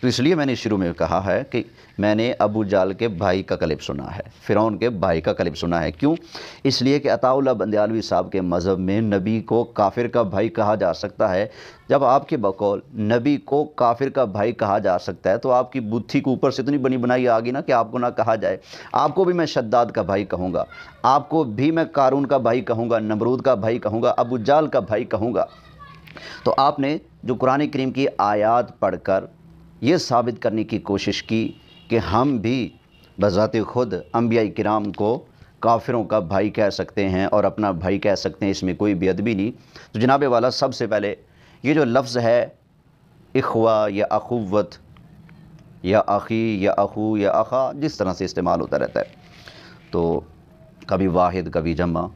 تو اس لیے میں نے شروع میں کہا ہے کہ میں نے ابو جال کے بھائی کا کلپ سنا ہے، فرعون کے بھائی کا کلپ سنا ہے۔ کیوں؟ اس لیے کہ عطا اللہ بندیالوی صاحب کے مذہب میں نبی کو کافر کا بھائی کہا جا سکتا ہے۔ جب آپ کے بقول نبی کو کافر کا بھائی کہا جا سکتا ہے تو آپ کی بدھی کے اوپر سے اتنی بنی بنائی آ گئی نا کہ آپ کو نہ کہا جائے۔ آپ کو بھی میں شداد کا بھائی کہوں گا، آپ کو بھی میں قارون کا بھائی کہوں گا، نمرود کا بھائی کہوں گا، ابو جال کا بھائی کہوں گا۔ تو آپ نے جو قرآن کریم کی آیات پڑھ کر یہ ثابت کرنے کی کوشش کی کہ ہم بھی بذات خود انبیاء کرام کو کافروں کا بھائی کہہ سکتے ہیں اور اپنا بھائی کہہ سکتے ہیں، اس میں کوئی بے ادبی نہیں۔ تو جناب والا، سب سے پہلے یہ جو لفظ ہے اخوہ یا اخوت یا اخی یا اخو یا اخا، جس طرح سے استعمال ہوتا رہتا ہے، تو کبھی واحد کبھی جمع،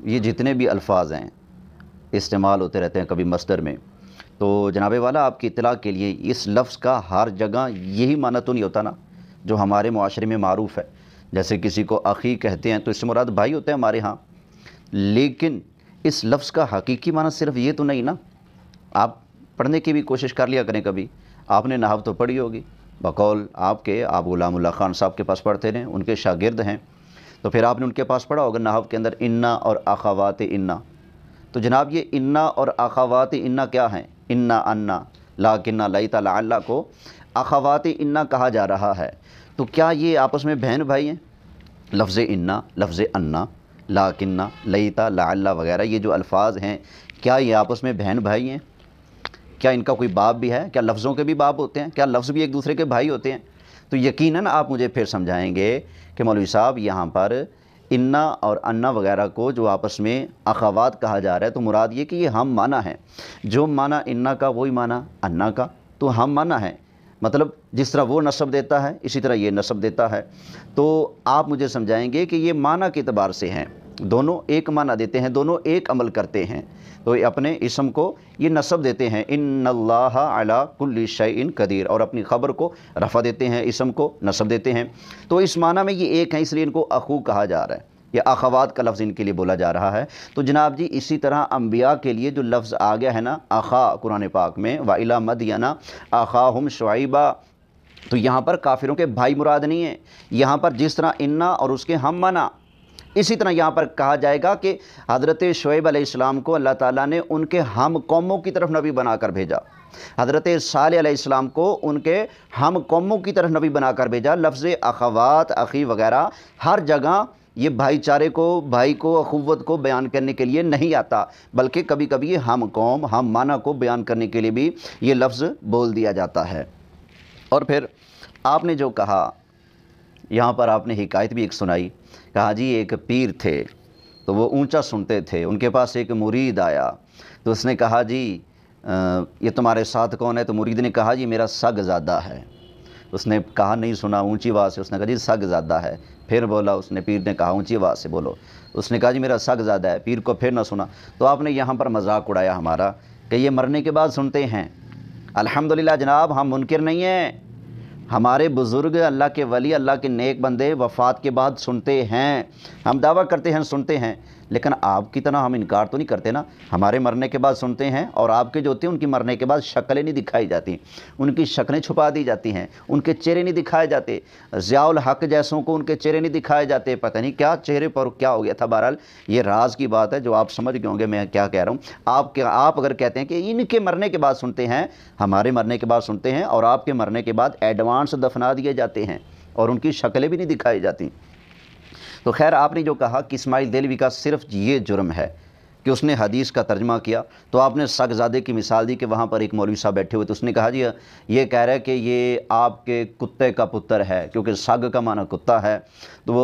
یہ جتنے بھی الفاظ ہیں استعمال ہوتے رہتے ہیں کبھی مصدر میں۔ تو جناب والا، آپ کی اطلاع کے لیے اس لفظ کا ہر جگہ یہی معنی تو نہیں ہوتا نا جو ہمارے معاشرے میں معروف ہے۔ جیسے کسی کو اخی کہتے ہیں تو اس سے مراد بھائی ہوتے ہیں ہمارے ہاں، لیکن اس لفظ کا حقیقی معنی صرف یہ تو نہیں نا۔ آپ پڑھنے کی بھی کوشش کر لیا کریں، کبھی آپ نے نحو تو پڑھی ہوگی، بقول آپ غلام اللہ خان صاحب کے پاس پڑھتے ہیں، ان کے شاگرد ہیں، تو پھر آپ نے ان کے پاس پڑھا ہوگا نحو کے اندر انا اور اخوات انا۔ تو جناب یہ انا اور اخوات انا کیا ہیں؟ انا انا لاکنہ لیتا لعلہ کو اخوات انا کہا جا رہا ہے، تو کیا یہ آپس میں بہن بھائی ہیں؟ لفظ انا، لفظ انا، لاکنہ، لیتا، لعلہ وغیرہ یہ جو الفاظ ہیں، کیا یہ آپس میں بہن بھائی ہیں؟ کیا ان کا کوئی باپ بھی ہے؟ کیا لفظوں کے بھی باپ ہوتے ہیں؟ کیا لفظ بھی ایک دوسرے کے بھائی ہوتے ہیں؟ تو یقیناً آپ مجھے پھر سمجھائیں گے کہ مولوی صاحب یہاں پر انا اور انا وغیرہ کو جو آپس میں اخوات کہا جا رہا ہے تو مراد یہ کہ یہ ہم معنی ہیں، جو معنی انا کا وہی معنی انا کا، تو ہم معنی ہیں، مطلب جس طرح وہ نسب دیتا ہے اسی طرح یہ نسب دیتا ہے۔ تو آپ مجھے سمجھائیں گے کہ یہ معنی کے اعتبار سے ہیں، دونوں ایک معنی دیتے ہیں، دونوں ایک عمل کرتے ہیں، تو اپنے اسم کو یہ نسب دیتے ہیں ان اللہ علی کل شیء قدیر، اور اپنی خبر کو رفع دیتے ہیں، اسم کو نسب دیتے ہیں۔ تو اس معنی میں یہ ایک ہیں، اس لیے ان کو اخو کہا جا رہا ہے، یا اخوات کا لفظ ان کے لیے بولا جا رہا ہے۔ تو جناب جی اسی طرح انبیاء کے لیے جو لفظ آ گیا ہے نا اخا قرآن پاک میں، وَإِلَىٰ مَدْيَنَ أَخَاهُمْ شُعَيْبًا، تو یہاں پر کافروں کے بھائی مراد نہیں ہیں، یہاں پر جس طرح انا اور اس کے ہم معنی، اسی طرح یہاں پر کہا جائے گا کہ حضرت شعیب علیہ السلام کو اللہ تعالیٰ نے ان کے ہم قوموں کی طرف نبی بنا کر بھیجا، حضرت صالح علیہ السلام کو ان کے ہم قوموں کی طرف نبی بنا کر بھیجا۔ لفظ اخوات، اخی وغیرہ ہر جگہ یہ بھائی چارے کو، بھائی کو، اخوت کو بیان کرنے کے لیے نہیں آتا، بلکہ کبھی کبھی یہ ہم قوم، ہم معنی کو بیان کرنے کے لیے بھی یہ لفظ بول دیا جاتا ہے۔ اور پھر آپ نے جو کہا، یہاں پر آپ نے حکایت بھی ایک سنائی، کہا جی ایک پیر تھے تو وہ اونچا سنتے تھے، ان کے پاس ایک مرید آیا تو اس نے کہا جی یہ تمہارے ساتھ کون ہے؟ تو مرید نے کہا جی میرا سگ زادہ ہے۔ اس نے کہا نہیں سنا، اونچی آواز سے اس نے کہا جی سگ زادہ ہے، پھر بولا، اس نے پیر نے کہا اونچی آواز سے بولو، اس نے کہا جی میرا سگ زادہ ہے، پیر کو پھر نہ سنا۔ تو آپ نے یہاں پر مذاق اڑایا ہمارا کہ یہ مرنے کے بعد سنتے ہیں۔ الحمدللہ جناب ہم منکر نہیں ہیں، ہمارے بزرگ، اللہ کے ولی، اللہ کے نیک بندے وفات کے بعد سنتے ہیں، ہم دعویٰ کرتے ہیں سنتے ہیں، لیکن آپ کی طرح ہم انکار تو نہیں کرتے نا، ہمارے مرنے کے بعد سنتے ہیں، اور آپ کے جو ہوتے ہیں ان کی مرنے کے بعد شکلیں نہیں دکھائی جاتی، ان کی شکلیں چھپا دی جاتی ہیں، ان کے چہرے نہیں دکھائے جاتے، ضیاء الحق جیسوں کو ان کے چہرے نہیں دکھائے جاتے، پتہ نہیں کیا چہرے پر کیا ہو گیا تھا۔ بہرحال یہ راز کی بات ہے جو آپ سمجھ گئے ہوں گے میں کیا کہہ رہا ہوں۔ آپ اگر کہتے ہیں کہ ان کے مرنے کے بعد سنتے ہیں، ہمارے مرنے کے بعد سنتے ہیں، اور آپ کے مرنے کے بعد ایڈوانس دفنا دیے جاتے ہیں اور ان کی شکلیں بھی نہیں دکھائی جاتی۔ تو خیر آپ نے جو کہا کہ اسماعیل دہلوی کا صرف یہ جرم ہے کہ اس نے حدیث کا ترجمہ کیا، تو آپ نے سگ زادے کی مثال دی کہ وہاں پر ایک مولوی صاحب بیٹھے ہوئے، تو اس نے کہا جی یہ کہہ رہا ہے کہ یہ آپ کے کتے کا پتر ہے، کیونکہ سگ کا معنی کتا ہے۔ تو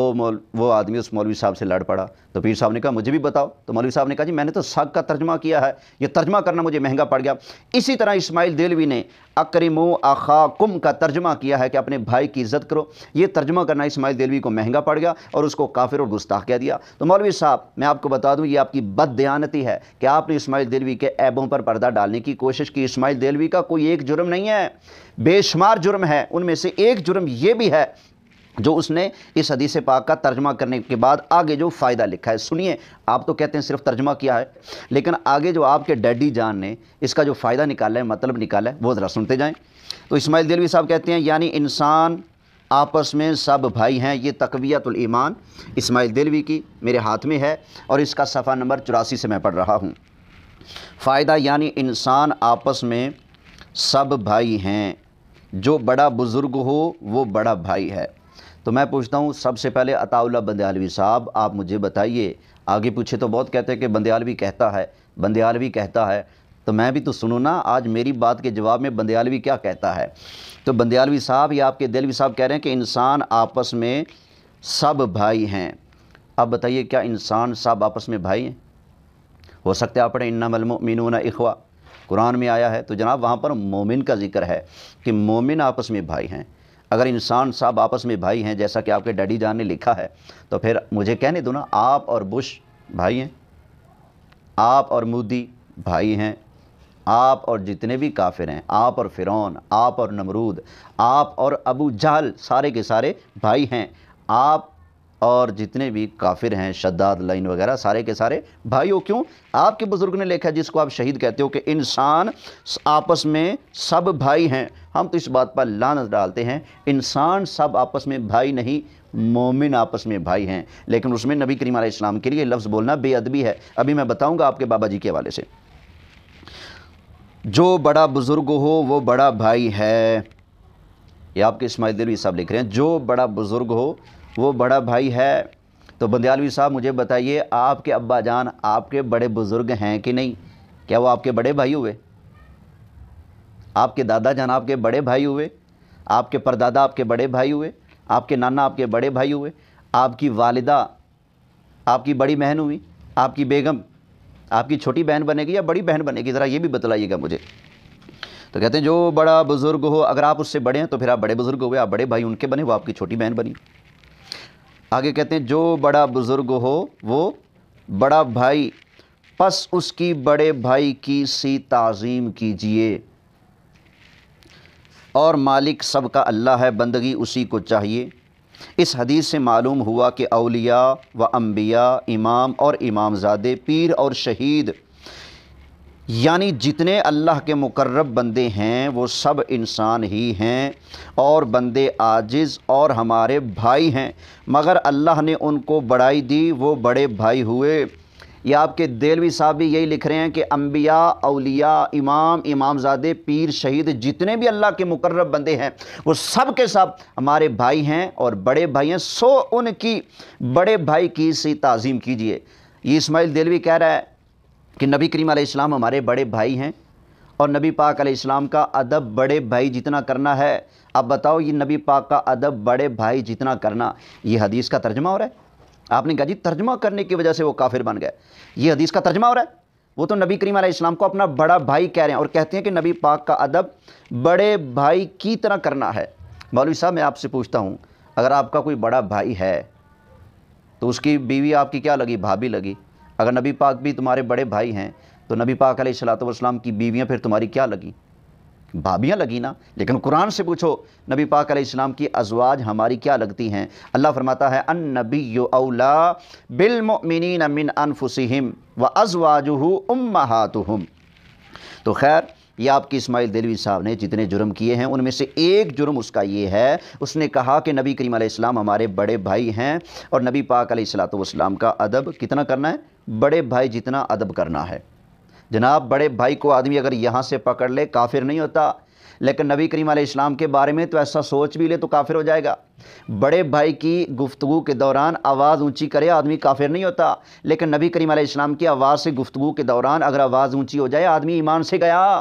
وہ آدمی اس مولوی صاحب سے لڑ پڑا، تو پیر صاحب نے کہا مجھے بھی بتاؤ، تو مولوی صاحب نے کہا جی میں نے تو سگ کا ترجمہ کیا ہے، یہ ترجمہ کرنا مجھے مہنگا پڑ گیا۔ اسی طرح اسماعیل دہلوی نے اکرموا اخاکم کا ترجمہ کیا ہے کہ اپنے بھائی کی عزت کرو، یہ ترجمہ کرنا اسماعیل دہلوی کو مہنگا پڑ گیا اور اس کو کافر اور گستاخ کہہ دیا۔ تو مولوی صاحب میں آپ کو بتا دوں یہ آپ کی بد دیانتی ہے کہ آپ نے اسماعیل دہلوی کے عیبوں پر پردہ ڈالنے کی کوشش کی۔ اسماعیل دہلوی کا کوئی ایک جرم نہیں ہے، بے شمار جرم ہے، ان میں سے ایک جرم یہ بھی ہے جو اس نے اس حدیث پاک کا ترجمہ کرنے کے بعد آگے جو فائدہ لکھا ہے۔ سنیے، آپ تو کہتے ہیں صرف ترجمہ کیا ہے، لیکن آگے جو آپ کے ڈیڈی جان نے اس کا جو فائدہ نکالا ہے، مطلب نکالا ہے، وہ ذرا سنتے جائیں۔ تو اسماعیل دہلوی صاحب کہتے ہیں یعنی انسان آپس میں سب بھائی ہیں۔ یہ تقویت الایمان اسماعیل دہلوی کی میرے ہاتھ میں ہے اور اس کا صفحہ نمبر 84 سے میں پڑھ رہا ہوں۔ فائدہ یعنی انسان آپس میں سب بھائی ہیں، جو بڑا بزرگ ہو وہ بڑا بھائی ہے۔ تو میں پوچھتا ہوں سب سے پہلے عطا اللہ بندیالوی صاحب، آپ مجھے بتائیے، آگے پوچھے تو بہت کہتے ہیں کہ بندیالوی کہتا ہے، بندیالوی کہتا ہے، تو میں بھی تو سنوں نا، آج میری بات کے جواب میں بندیالوی کیا کہتا ہے۔ تو بندیالوی صاحب یا آپ کے دہلوی صاحب کہہ رہے ہیں کہ انسان آپس میں سب بھائی ہیں۔ اب بتائیے کیا انسان سب آپس میں بھائی ہیں؟ ہو سکتا ہے آپ پڑھیں انما المؤمنون اخوہ، قرآن میں آیا ہے، تو جناب وہاں پر مومن کا ذکر ہے کہ مومن آپس میں بھائی ہیں۔ اگر انسان سب آپس میں بھائی ہیں جیسا کہ آپ کے ڈیڈی جان نے لکھا ہے، تو پھر مجھے کہنے دو نا، آپ اور بش بھائی ہیں، آپ اور مودی بھائی ہیں، آپ اور جتنے بھی کافر ہیں، آپ اور فرعون، آپ اور نمرود، آپ اور ابو جہل، سارے کے سارے بھائی ہیں۔ آپ اور جتنے بھی کافر ہیں، شداد لائن وغیرہ، سارے کے سارے بھائی ہو۔ کیوں؟ آپ کے بزرگ نے لکھا ہے، جس کو آپ شہید کہتے ہو، کہ انسان آپس میں سب بھائی ہیں۔ ہم تو اس بات پر لعنت ڈالتے ہیں، انسان سب آپس میں بھائی نہیں، مومن آپس میں بھائی ہیں۔ لیکن اس میں نبی کریم علیہ السلام کے لیے لفظ بولنا بے ادبی ہے۔ ابھی میں بتاؤں گا آپ کے بابا جی کے حوالے سے۔ جو بڑا بزرگ ہو وہ بڑا بھائی ہے، یہ آپ کے اسماعیل دہلوی صاحب لکھ رہے ہیں، جو بڑا بزرگ ہو وہ بڑا بھائی ہے۔ تو بندیالوی صاحب مجھے بتائیے، آپ کے ابا جان آپ کے بڑے بزرگ ہیں کہ نہیں؟ کیا وہ آپ کے بڑے بھائی ہوئے؟ آپ کے دادا جان آپ کے بڑے بھائی ہوئے؟ آپ کے پردادا آپ کے بڑے بھائی ہوئے؟ آپ کے نانا آپ کے بڑے بھائی ہوئے؟ آپ کی والدہ آپ کی بڑی بہن ہوئی؟ آپ کی بیگم آپ کی چھوٹی بہن بنے گی یا بڑی بہن بنے گی؟ ذرا یہ بھی بتلائیے گا مجھے۔ تو کہتے ہیں جو بڑا بزرگ ہو، اگر آپ اس سے بڑے ہیں تو پھر آپ بڑے بزرگ ہوئے، آپ بڑے بھائی ان کے بنے، وہ آپ کی چھوٹی بہن بنی۔ آگے کہتے ہیں جو بڑا بزرگ ہو وہ بڑا بھائی، پس اس کی بڑے بھائی کی سی تعظیم کیجئے، اور مالک سب کا اللہ ہے، بندگی اسی کو چاہیے۔ اس حدیث سے معلوم ہوا کہ اولیاء و انبیاء، امام اور امام زادے، پیر اور شہید، یعنی جتنے اللہ کے مقرب بندے ہیں وہ سب انسان ہی ہیں اور بندے عاجز اور ہمارے بھائی ہیں، مگر اللہ نے ان کو بڑائی دی، وہ بڑے بھائی ہوئے۔ یہ آپ کے دہلوی صاحب بھی یہی لکھ رہے ہیں کہ انبیاء، اولیاء، امام، امام زادے، پیر، شہید، جتنے بھی اللہ کے مقرب بندے ہیں وہ سب کے سب ہمارے بھائی ہیں اور بڑے بھائی ہیں، سو ان کی بڑے بھائی کی سی تعظیم کیجئے۔ یہ اسماعیل دہلوی کہہ رہا ہے کہ نبی کریم علیہ السلام ہمارے بڑے بھائی ہیں اور نبی پاک علیہ السلام کا ادب بڑے بھائی جتنا کرنا ہے۔ اب بتاؤ، یہ نبی پاک کا ادب بڑے بھائی جتنا کرنا، یہ حدیث کا ترجمہ ہو رہا ہے؟ آپ نے کہا جی ترجمہ کرنے کی وجہ سے وہ کافر بن گئے، یہ حدیث کا ترجمہ ہو رہا ہے؟ وہ تو نبی کریم علیہ السلام کو اپنا بڑا بھائی کہہ رہے ہیں اور کہتے ہیں کہ نبی پاک کا ادب بڑے بھائی کی طرح کرنا ہے۔ مولوی صاحب میں آپ سے پوچھتا ہوں، اگر آپ کا کوئی بڑا بھائی ہے تو اس کی بیوی آپ کی کیا لگی؟ بھابھی لگی۔ اگر نبی پاک بھی تمہارے بڑے بھائی ہیں تو نبی پاک علیہ السلام کی بیویاں پھر تمہاری کیا لگی؟ بھابیاں لگی نا۔ لیکن قرآن سے پوچھو نبی پاک علیہ السلام کی ازواج ہماری کیا لگتی ہیں؟ اللہ فرماتا ہے النبی اولا بالمؤمنین من انفسہم وازواجہ امہاتہم۔ تو خیر، یہ آپ کی اسماعیل دہلوی صاحب نے جتنے جرم کیے ہیں ان میں سے ایک جرم اس کا یہ ہے، اس نے کہا کہ نبی کریم علیہ السلام ہمارے بڑے بھائی ہیں اور نبی پاک علیہ السلام کا ادب کتنا کرنا ہے؟ بڑے بھائی جتنا ادب کرنا ہے۔ جناب بڑے بھائی کو آدمی اگر یہاں سے پکڑ لے کافر نہیں ہوتا، لیکن نبی کریم علیہ السلام کے بارے میں تو ایسا سوچ بھی لے تو کافر ہو جائے گا۔ بڑے بھائی کی گفتگو کے دوران آواز اونچی کرے آدمی کافر نہیں ہوتا، لیکن نبی کریم علیہ السلام کی آواز سے گفتگو کے دوران اگر آواز اونچی ہو جائے آدمی ایمان سے گیا۔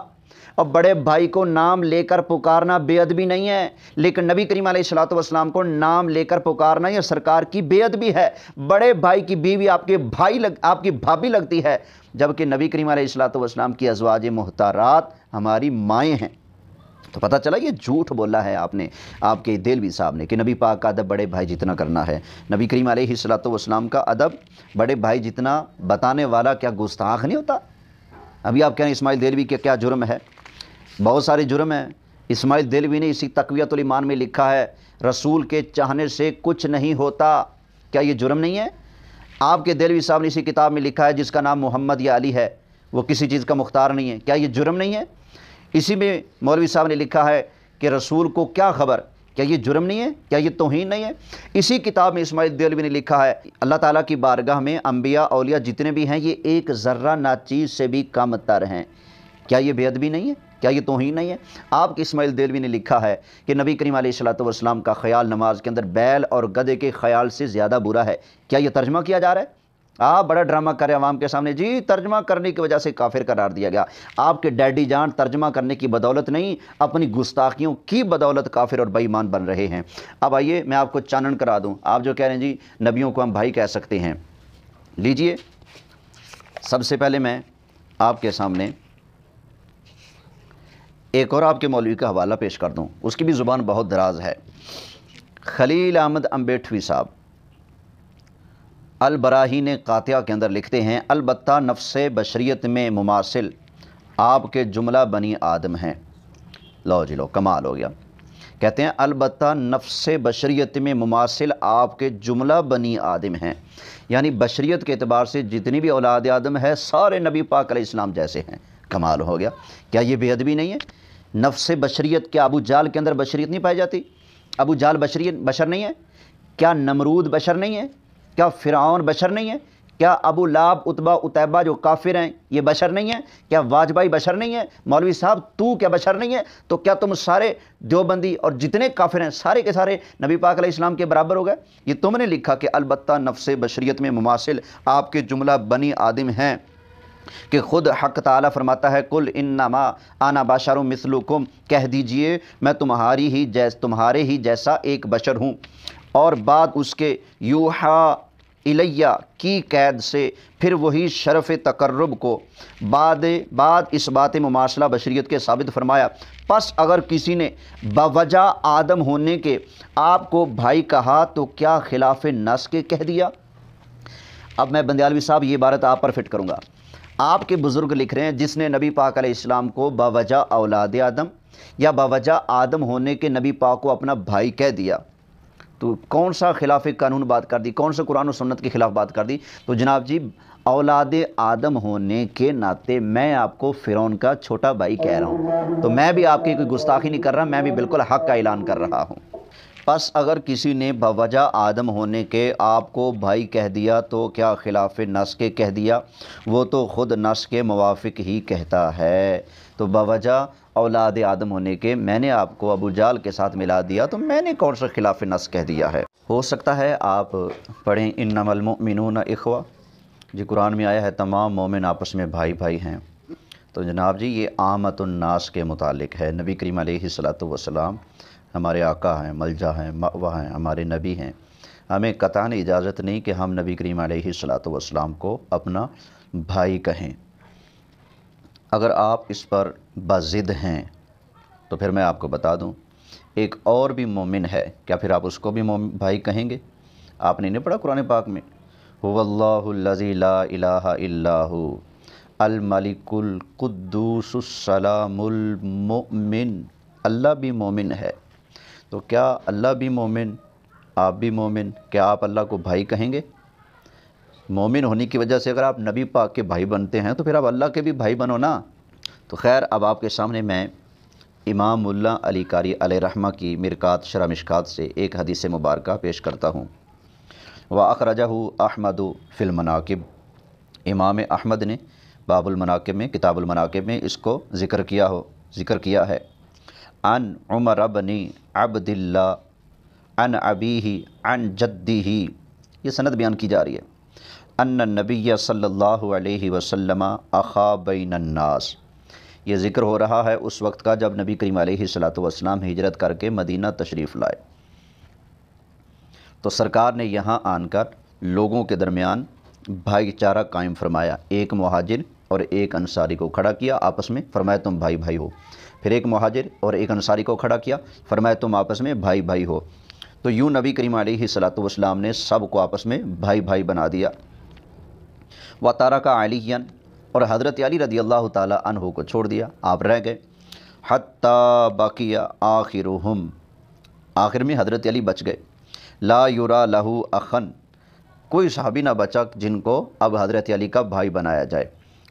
اور بڑے بھائی کو نام لے کر پکارنا بے ادبی نہیں ہے، لیکن نبی کریم علیہ السلام کو نام لے کر پکارنا یہ سرکار کی بے ادبی ہے۔ بڑے بھائی کی بیوی آپ کی بھابھی لگتی ہے، جبکہ نبی کریم علیہ السلام کی ازواج محترات ہماری مائیں ہیں۔ تو پتہ چلا یہ جھوٹ بولا ہے آپ نے، آپ کے دہلوی صاحب نے، کہ نبی پاک کا ادب بڑے بھائی جتنا کرنا ہے۔ نبی کریم علیہ السلام کا ادب بڑے بھائی جتنا بتانے والا کیا گستاخ نہیں ہوتا؟ ابھی آپ کہہ رہے ہیں اسماعیل دہلوی کے کیا جرم ہے؟ بہت سارے جرم ہیں۔ اسماعیل دہلوی نے اسی تقویت الایمان میں لکھا ہے رسول کے چاہنے سے کچھ نہیں ہوتا۔ کیا یہ جرم نہیں ہے؟ آپ کے دہلوی صاحب نے اسی کتاب میں لکھا ہے جس کا نام محمد یا علی ہے، وہ کسی چیز کا مختار نہیں ہے۔ کیا یہ جرم نہیں ہے؟ اسی میں مولوی صاحب نے لکھا ہے کہ رسول کو کیا خبر، کیا یہ جرم نہیں ہے، کیا یہ توہین نہیں ہے؟ اسی کتاب میں اسماعیل دہلوی نے لکھا ہے اللہ تعالیٰ کی بارگاہ میں انبیاء اولیاء جتنے بھی ہیں یہ ایک ذرہ ناچیز سے بھی کم تر ہیں، کیا یہ بے ادبی نہیں ہے، کیا یہ توہین نہیں ہے؟ آپ کے اسماعیل دہلوی نے لکھا ہے کہ نبی کریم علیہ الصلوۃ والسلام کا خیال نماز کے اندر بیل اور گدھے کے خیال سے زیادہ برا ہے، کیا یہ ترجمہ کیا جا رہا ہے؟ آپ بڑا ڈرامہ کرے عوام کے سامنے، جی ترجمہ کرنے کی وجہ سے کافر قرار دیا گیا۔ آپ کے ڈیڈی جان ترجمہ کرنے کی بدولت نہیں، اپنی گستاخیوں کی بدولت کافر اور بے ایمان بن رہے ہیں۔ اب آئیے میں آپ کو چانن کرا دوں، آپ جو کہہ رہے ہیں جی نبیوں کو ہم بھائی کہہ سکتے ہیں، لیجئے سب سے پہلے میں آپ کے سامنے ایک اور آپ کے مولوی کا حوالہ پیش کر دوں، اس کی بھی زبان بہت دراز ہے۔ خلیل احمد امبیٹھوی صاحب البراہین قاطعہ کے اندر لکھتے ہیں البتہ نفس بشریت میں مماثل آپ کے جملہ بنی آدم ہیں۔ لو جی لو، کمال ہو گیا۔ کہتے ہیں البتہ نفس بشریت میں مماثل آپ کے جملہ بنی آدم ہیں، یعنی بشریت کے اعتبار سے جتنی بھی اولاد آدم ہے سارے نبی پاک علیہ السلام جیسے ہیں۔ کمال ہو گیا، کیا یہ بے ادبی نہیں ہے؟ نفس بشریت، کیا ابو جہل کے اندر بشریت نہیں پائی جاتی؟ ابو جہل بشر نہیں ہے؟ کیا نمرود بشر نہیں ہے؟ کیا فرعون بشر نہیں ہے؟ کیا ابو لہب عتبہ اتیبہ جو کافر ہیں یہ بشر نہیں ہیں؟ کیا واجبائی بشر نہیں ہے؟ مولوی صاحب تو کیا بشر نہیں ہے؟ تو کیا تم سارے دیوبندی اور جتنے کافر ہیں سارے کے سارے نبی پاک علیہ السلام کے برابر ہو گئے؟ یہ تم نے لکھا کہ البتہ نفس بشریت میں مماثل آپ کے جملہ بنی آدم ہیں، کہ خود حق تعالیٰ فرماتا ہے کل انما انا بشر مثلکم، کہہ دیجئے میں تمہارے ہی جیسا ایک بشر ہوں، اور بعد اس کے یوحا الیہ کی قید سے پھر وہی شرف تقرب کو بعد اس بات مماثلہ بشریت کے ثابت فرمایا۔ پس اگر کسی نے بوجہ آدم ہونے کے آپ کو بھائی کہا تو کیا خلاف نس کے کہہ دیا؟ اب میں بندیالوی صاحب یہ عبارت آپ پر فٹ کروں گا۔ آپ کے بزرگ لکھ رہے ہیں جس نے نبی پاک علیہ السلام کو باوجہ اولاد آدم یا باوجہ آدم ہونے کے نبی پاک کو اپنا بھائی کہہ دیا، تو کون سا خلاف قانون بات کر دی، کون سا قرآن و سنت کے خلاف بات کر دی؟ تو جناب جی اولاد آدم ہونے کے ناطے میں آپ کو فرعون کا چھوٹا بھائی کہہ رہا ہوں، تو میں بھی آپ کی کوئی گستاخی نہیں کر رہا، میں بھی بالکل حق کا اعلان کر رہا ہوں۔ پس اگر کسی نے بوجہ آدم ہونے کے آپ کو بھائی کہہ دیا تو کیا خلاف نس کے کہہ دیا؟ وہ تو خود نس کے موافق ہی کہتا ہے۔ تو بوجہ اولاد آدم ہونے کے میں نے آپ کو ابو جہل کے ساتھ ملا دیا، تو میں نے کون سا خلاف نس کہہ دیا ہے؟ ہو سکتا ہے آپ پڑھیں انما المؤمنون اخوہ، جی قرآن میں آیا ہے تمام مومن آپس میں بھائی بھائی ہیں۔ تو جناب جی یہ عامت الناس کے متعلق ہے، نبی کریم علیہ الصلوۃ والسلام ہمارے آقا ہیں، ملجا ہیں، مأویٰ ہیں، ہمارے نبی ہیں، ہمیں قطعاً اجازت نہیں کہ ہم نبی کریم علیہ الصلوۃ والسلام کو اپنا بھائی کہیں۔ اگر آپ اس پر بضد ہیں تو پھر میں آپ کو بتا دوں ایک اور بھی مومن ہے، کیا پھر آپ اس کو بھی بھائی کہیں گے؟ آپ نے نہیں پڑھا قرآن پاک میں هو اللہ الذی لا الہ الا هو الملک القدوس السلام المؤمن، اللہ بھی مومن ہے، تو کیا اللہ بھی مومن، آپ بھی مومن، کیا آپ اللہ کو بھائی کہیں گے؟ مومن ہونے کی وجہ سے اگر آپ نبی پاک کے بھائی بنتے ہیں تو پھر آپ اللہ کے بھی بھائی بنو نا۔ تو خیر اب آپ کے سامنے میں امام ملا علی قاری علیہ رحمہ کی مرکات شرح مشکات سے ایک حدیث مبارکہ پیش کرتا ہوں۔ وَأَخْرَجَهُ أَحْمَدُ فِي الْمَنَاقِبِ، امام احمد نے باب المناقب میں، کتاب المناقب میں اس کو ذکر کیا ہے۔ عن عمر بن عبد اللہ عن ابیہ عن جدہ، یہ سند بیان کی جا رہی ہے، ان النبی صلی اللہ علیہ وسلم اخا بین الناس، یہ ذکر ہو رہا ہے اس وقت کا جب نبی کریم علیہ الصلوۃ والسلام ہجرت کر کے مدینہ تشریف لائے، تو سرکار نے یہاں آن کر لوگوں کے درمیان بھائی چارہ قائم فرمایا، ایک مہاجر اور ایک انصاری کو کھڑا کیا آپس میں، فرمایا تم بھائی بھائی ہو، پھر ایک مہاجر اور ایک انصاری کو کھڑا کیا، فرمایا تم آپس میں بھائی بھائی ہو، تو یوں نبی کریم علیہ الصلوۃ والسلام نے سب کو آپس میں بھائی بھائی بنا دیا۔ وَتَرَكَ عَلِيًّا، اور حضرت علی رضی اللہ تعالی عنہ کو چھوڑ دیا، آپ رہ گئے، حتیٰ بقی آخرہم، آخر میں حضرت علی بچ گئے، لا یرا لہو اخن، کوئی صحابی نہ بچا جن کو اب حضرت علی کا بھائی بنایا جائے،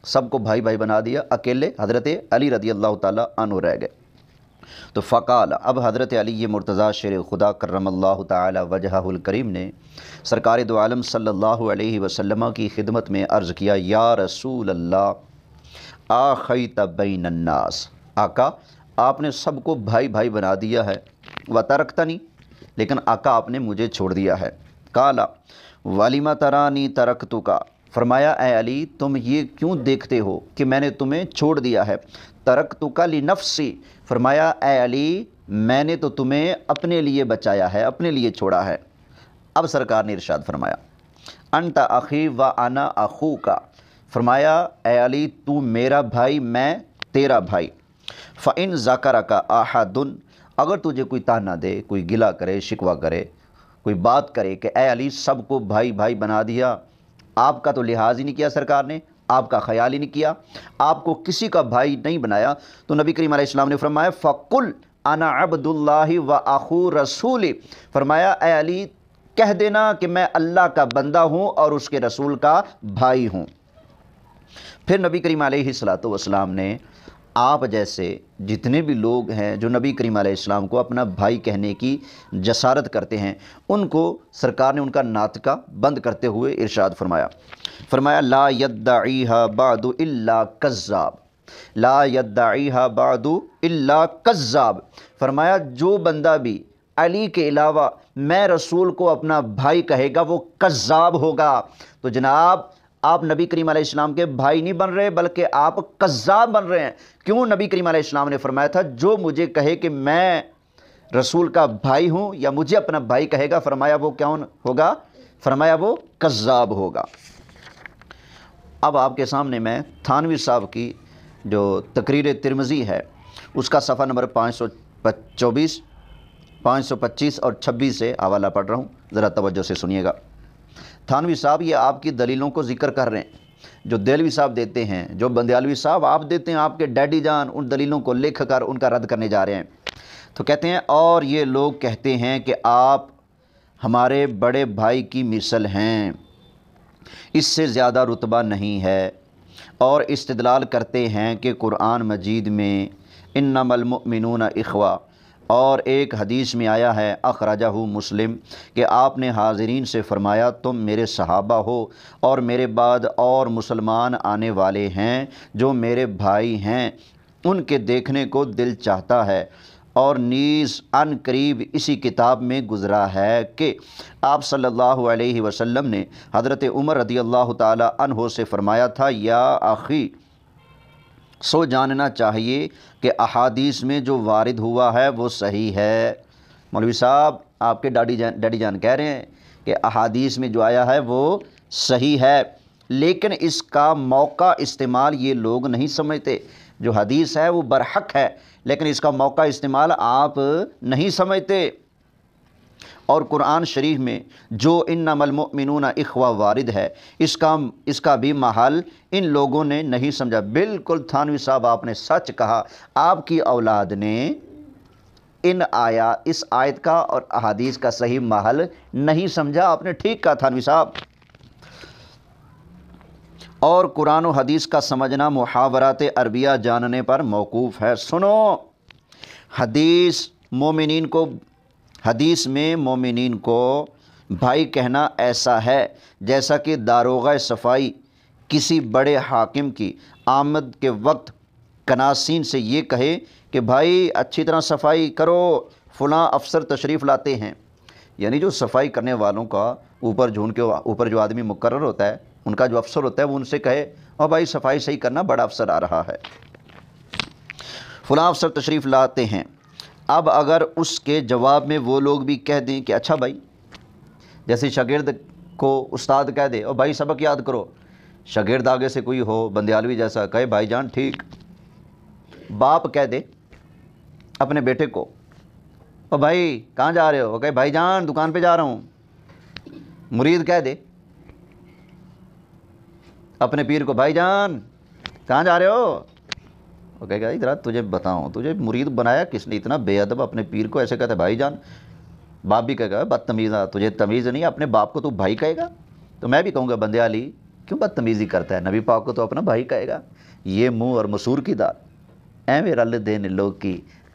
سب کو بھائی بھائی بنا دیا، اکیلے حضرت علی رضی اللہ تعالی عنہ رہ گئے۔ تو فقال، اب حضرت علی مرتضیٰ شیر خدا کرم اللہ تعالی وجہہ الکریم نے سرکار دو عالم صلی اللہ علیہ وسلم کی خدمت میں عرض کیا، یا رسول اللہ آخیت بین الناس، آقا آپ نے سب کو بھائی بھائی بنا دیا ہے، وترکتنی، لیکن آقا آپ نے مجھے چھوڑ دیا ہے۔ قالا وَلِمَ تَرَانِی تَرَکْتُکَ، فرمایا اے علی تم یہ کیوں دیکھتے ہو کہ میں نے تمہیں چھوڑ دیا ہے؟ تَرَکْتُکَ لِنَفْسِی، فرمایا اے علی میں نے تو تمہیں اپنے لیے بچایا ہے، اپنے لیے چھوڑا ہے۔ اب سرکار نے ارشاد فرمایا، انت اخی و انا اخوک، فرمایا اے علی تو میرا بھائی میں تیرا بھائی۔ فَإِن ذَكَرَكَ أَحَدٌ، اگر تجھے کوئی تانا دے، کوئی گلہ کرے، شکوہ کرے، کوئی بات کرے کہ اے علی سب کو بھائی بھائی بنا دیا، آپ کا تو لحاظ ہی نہیں کیا سرکار نے، آپ کا خیال ہی نہیں کیا، آپ کو کسی کا بھائی نہیں بنایا، تو نبی کریم علیہ السلام نے فرمایا فَقُلْ أَنَا عَبْدُ اللَّهِ وَأَخُو رَسُولِ، فرمایا اے علی کہہ دینا کہ میں اللہ کا بندہ ہوں اور اس کے رسول کا بھائی ہوں۔ پھر نبی کریم علیہ السلام نے آپ جیسے جتنے بھی لوگ ہیں جو نبی کریم علیہ السلام کو اپنا بھائی کہنے کی جسارت کرتے ہیں، ان کو سرکار نے ان کا ناطقہ بند کرتے ہوئے ارشاد فرمایا لا یدعیہا بعد الا کذاب، لا یدعیہا بعد الا کذاب، فرمایا جو بندہ بھی علی کے علاوہ میں رسول کو اپنا بھائی کہے گا وہ کذاب ہوگا۔ تو جناب آپ نبی کریم علیہ السلام کے بھائی نہیں بن رہے بلکہ آپ کذاب بن رہے ہیں۔ کیوں؟ نبی کریم علیہ السلام نے فرمایا تھا جو مجھے کہے کہ میں رسول کا بھائی ہوں یا مجھے اپنا بھائی کہے گا، فرمایا وہ کون ہوگا؟ فرمایا وہ کذاب ہوگا۔ اب آپ کے سامنے میں تھانوی صاحب کی جو تقریر ترمذی ہے اس کا صفحہ نمبر 524، 525 اور 26 سے حوالہ پڑھ رہا ہوں، ذرا توجہ سے سنیے گا۔ تھانوی صاحب یہ آپ کی دلیلوں کو ذکر کر رہے ہیں جو دہلوی صاحب دیتے ہیں، جو بندیالوی صاحب آپ دیتے ہیں، آپ کے ڈیڈی جان ان دلیلوں کو لکھ کر ان کا رد کرنے جا رہے ہیں۔ تو کہتے ہیں اور یہ لوگ کہتے ہیں کہ آپ ہمارے بڑے بھائی کی مثل ہیں، اس سے زیادہ رتبہ نہیں ہے، اور استدلال کرتے ہیں کہ قرآن مجید میں انما المؤمنون اخوہ، اور ایک حدیث میں آیا ہے اخرجہ مسلم کہ آپ نے حاضرین سے فرمایا تم میرے صحابہ ہو اور میرے بعد اور مسلمان آنے والے ہیں جو میرے بھائی ہیں، ان کے دیکھنے کو دل چاہتا ہے، اور نیز ان قریب اسی کتاب میں گزرا ہے کہ آپ صلی اللہ علیہ وسلم نے حضرت عمر رضی اللہ تعالی عنہ سے فرمایا تھا یا اخی سو جاننا چاہیے کہ احادیث میں جو وارد ہوا ہے وہ صحیح ہے۔ مولوی صاحب آپ کے ڈیڈی جان کہہ رہے ہیں کہ احادیث میں جو آیا ہے وہ صحیح ہے، لیکن اس کا موقع استعمال یہ لوگ نہیں سمجھتے۔ جو حدیث ہے وہ برحق ہے لیکن اس کا موقع استعمال آپ نہیں سمجھتے۔ اور قرآن شریف میں جو انما المؤمنون اخوہ وارد ہے اس کا بھی محل ان لوگوں نے نہیں سمجھا۔ بالکل تھانوی صاحب آپ نے سچ کہا، آپ کی اولاد نے اس آیت کا اور احادیث کا صحیح محل نہیں سمجھا، آپ نے ٹھیک کہا تھانوی صاحب۔ اور قرآن و حدیث کا سمجھنا محاورات عربیہ جاننے پر موقوف ہے۔ سنو، حدیث میں مومنین کو بھائی کہنا ایسا ہے جیسا کہ داروغہ صفائی کسی بڑے حاکم کی آمد کے وقت کناسین سے یہ کہے کہ بھائی اچھی طرح صفائی کرو، فلاں افسر تشریف لاتے ہیں۔ یعنی جو صفائی کرنے والوں کا اوپر جو آدمی مقرر ہوتا ہے، ان کا جو افسر ہوتا ہے، وہ ان سے کہے اور بھائی صفائی صحیح کرنا، بڑا افسر آ رہا ہے، فلاں افسر تشریف لاتے ہیں۔ اب اگر اس کے جواب میں وہ لوگ بھی کہہ دیں کہ اچھا بھائی، جیسے شاگرد کو استاد کہہ دے اور بھائی سبق یاد کرو، شاگرد آگے سے کوئی ہو بندیالوی جیسا کہے بھائی جان ٹھیک، باپ کہہ دے اپنے بیٹے کو اور بھائی کہاں جا رہے ہو، وہ کہے بھائی جان دکان پہ جا رہا ہوں، مرید کہہ دے اپنے پیر کو بھائی جان کہاں جا رہے ہو، وہ کہے گا ادھر تجھے بتاؤں تجھے مرید بنایا کس نے، اتنا بے ادب اپنے پیر کو ایسے کہتا ہے بھائی جان۔ باپ بھی کہے گا بدتمیزہ، تجھے تمیز نہیں، اپنے باپ کو تو بھائی کہے گا، تو میں بھی کہوں گا بندے علی کیوں بدتمیزی کرتا ہے، نبی پاک کو تو اپنا بھائی کہے گا۔ یہ منہ اور مسور کی دال ایویں رل دین لوگ کی